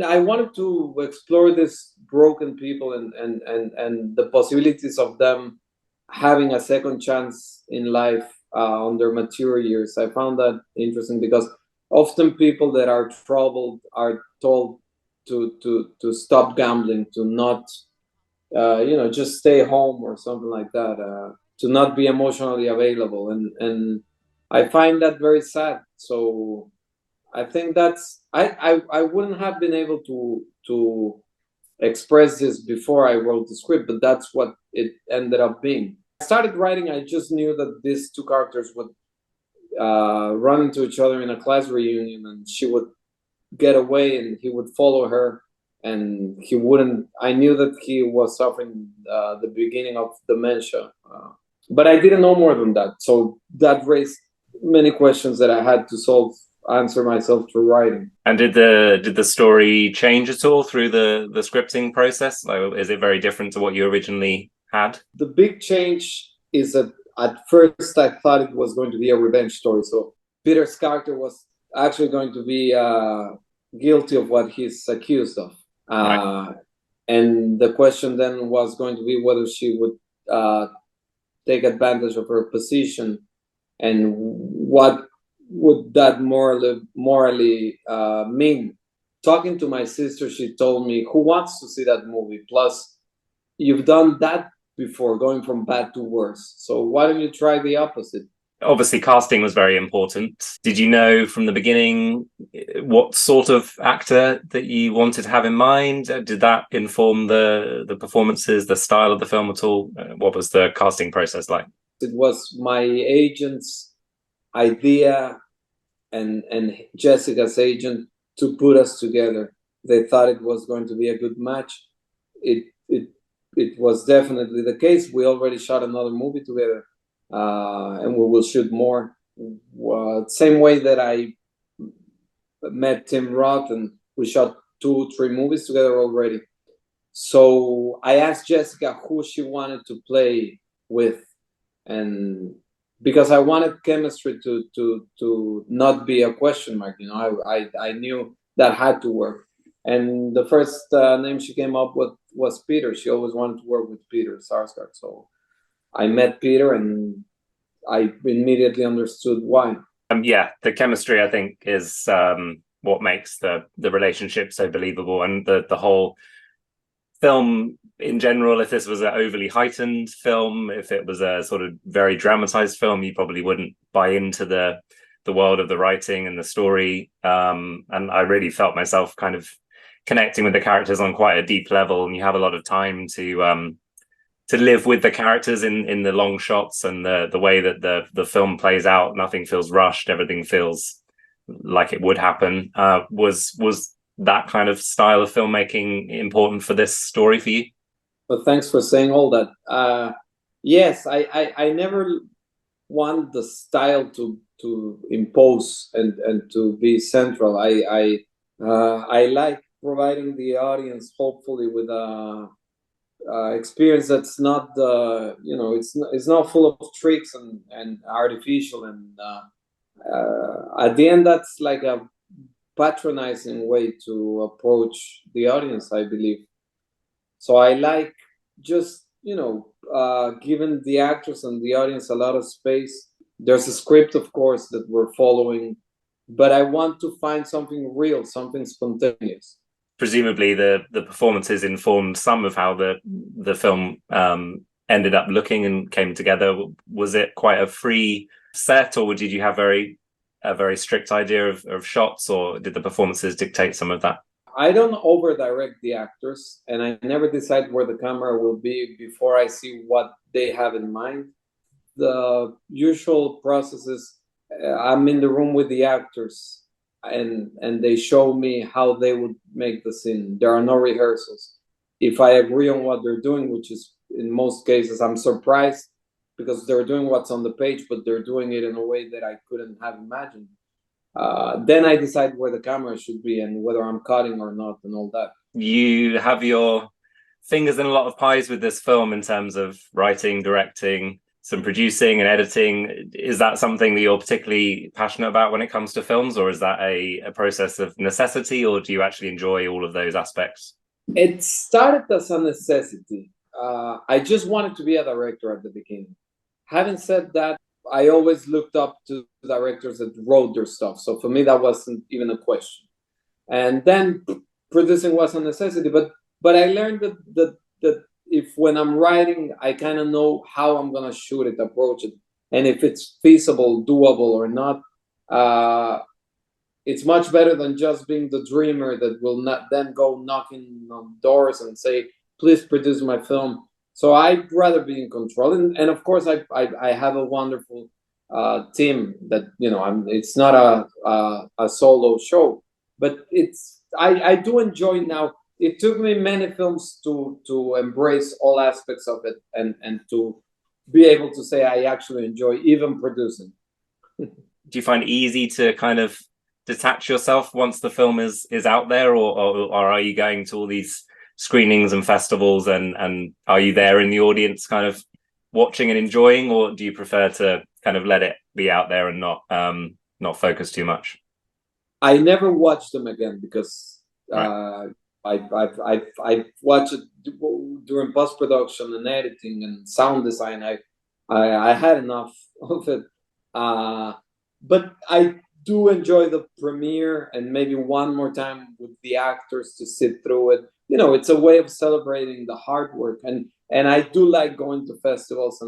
I wanted to explore this broken people and the possibilities of them having a second chance in life on their mature years. I found that interesting because often people that are troubled are told to stop gambling, to not just stay home or something like that, to not be emotionally available, and I find that very sad. So I think I wouldn't have been able to express this before I wrote the script, but that's what it ended up being. I started writing, I just knew that these two characters would run into each other in a class reunion, and she would get away and he would follow her, and he wouldn't. I knew that he was suffering the beginning of dementia, but I didn't know more than that. So that raised many questions that I had to answer myself through writing. And did the story change at all through the scripting process? Like, is it very different to what you originally had? The big change is that at first I thought it was going to be a revenge story. So Peter's character was actually going to be guilty of what he's accused of. Right. And the question then was going to be whether she would take advantage of her position, and what would that morally mean. Talking to my sister, she told me, who wants to see that movie? Plus, you've done that before, going from bad to worse. So why don't you try the opposite? Obviously, casting was very important. Did you know from the beginning what sort of actor that you wanted to have in mind? Did that inform the performances, the style of the film at all? What was the casting process like? It was my agent's idea and Jessica's agent to put us together. They thought it was going to be a good match. It was definitely the case. We already shot another movie together, and we will shoot more. Same way that I met Tim Roth, and we shot 2-3 movies together already. So I asked Jessica who she wanted to play with, and because I wanted chemistry to not be a question mark, I knew that had to work. And the first name she came up with was Peter. She always wanted to work with Peter Sarsgaard. So I met Peter, and I immediately understood why. Yeah, the chemistry I think is what makes the relationship so believable, and the whole film in general. If this was an overly heightened film, if it was a sort of very dramatized film, you probably wouldn't buy into the world of the writing and the story. And I really felt myself kind of connecting with the characters on quite a deep level, and you have a lot of time to live with the characters in the long shots, and the way that the film plays out. Nothing feels rushed, everything feels like it would happen. Was that kind of style of filmmaking important for this story for you? But thanks for saying all that. Yes, I never want the style to impose and to be central. I like providing the audience, hopefully, with a experience that's not it's not full of tricks and artificial, and at the end that's like a patronizing way to approach the audience, I believe. So I like just giving the actors and the audience a lot of space. There's a script, of course, that we're following, but I want to find something real, something spontaneous. Presumably the performances informed some of how the film ended up looking and came together. Was it quite a free set, or did you have a very strict idea of shots, or did the performances dictate some of that? I don't over direct the actors, and I never decide where the camera will be before I see what they have in mind. The usual process is I'm in the room with the actors, and they show me how they would make the scene. There are no rehearsals. If I agree on what they're doing, which is in most cases, I'm surprised because they're doing what's on the page, but they're doing it in a way that I couldn't have imagined. Then I decide where the camera should be and whether I'm cutting or not and all that. You have your fingers in a lot of pies with this film in terms of writing, directing, some producing and editing. Is that something that you're particularly passionate about when it comes to films, or is that a process of necessity, or do you actually enjoy all of those aspects? It started as a necessity. I just wanted to be a director at the beginning. Having said that, I always looked up to directors that wrote their stuff. So for me, that wasn't even a question. And then producing was a necessity. But I learned that if when I'm writing, I kind of know how I'm gonna shoot it, approach it, and if it's feasible, doable or not. It's much better than just being the dreamer that will not then go knocking on doors and say, please produce my film. So I'd rather be in control. And of course, I have a wonderful team that, it's not a solo show, but I do enjoy now. It took me many films to embrace all aspects of it and to be able to say I actually enjoy even producing. Do you find it easy to kind of detach yourself once the film is out there, or are you going to all these screenings and festivals and are you there in the audience kind of watching and enjoying, or do you prefer to kind of let it be out there and not focus too much? I never watched them again because right. I watched it during post-production and editing and sound design. I had enough of it, but I do enjoy the premiere and maybe one more time with the actors to sit through it. It's a way of celebrating the hard work, and I do like going to festivals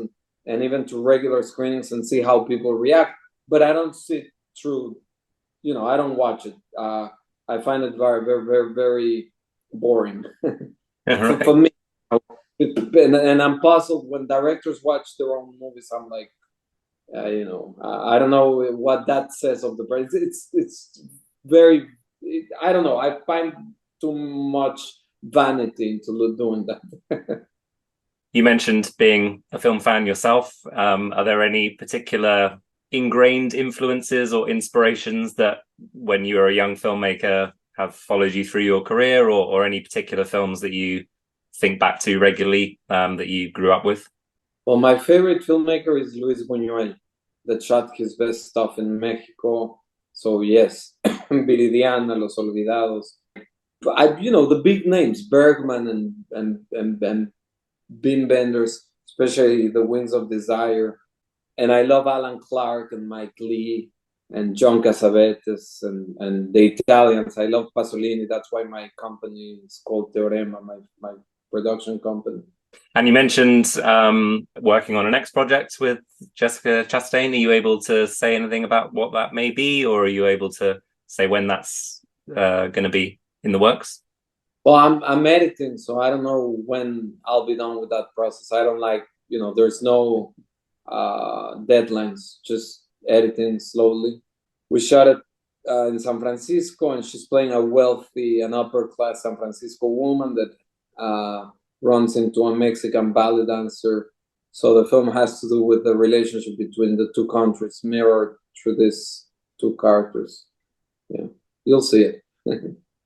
and even to regular screenings and see how people react. But I don't sit through, I don't watch it. I find it very, very, very, very boring. Right. For me, and I'm puzzled when directors watch their own movies. I'm like, I don't know what that says of the brand. It's very, I don't know. I find too much vanity into doing that. You mentioned being a film fan yourself. Are there any particular ingrained influences or inspirations that when you were a young filmmaker have followed you through your career, or any particular films that you think back to regularly that you grew up with? Well, my favorite filmmaker is Luis Buñuel, that shot his best stuff in Mexico. So yes, Viridiana, Los Olvidados. The big names, Bergman and Bean Benders, especially The Wings of Desire. And I love Alan Clark and Mike Lee and John Cassavetes and the Italians. I love Pasolini. That's why my company is called Teorema, my production company. And you mentioned working on a next project with Jessica Chastain. Are you able to say anything about what that may be, or are you able to say when that's going to be in the works? Well, I'm editing, so I don't know when I'll be done with that process. I don't like, there's no deadlines, just editing slowly. We shot it in San Francisco, and she's playing a wealthy and upper class San Francisco woman that runs into a Mexican ballet dancer. So the film has to do with the relationship between the two countries, mirrored through these two characters. Yeah, you'll see it.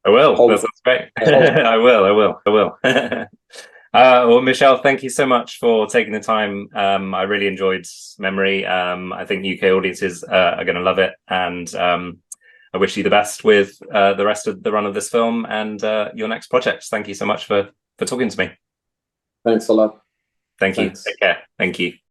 I will. That sounds great. I will. Well, Michel, thank you so much for taking the time. I really enjoyed Memory. I think UK audiences are going to love it, and I wish you the best with the rest of the run of this film and your next projects. Thank you so much for talking to me. Thanks a lot. Thank you. Thanks. Take care. Thank you.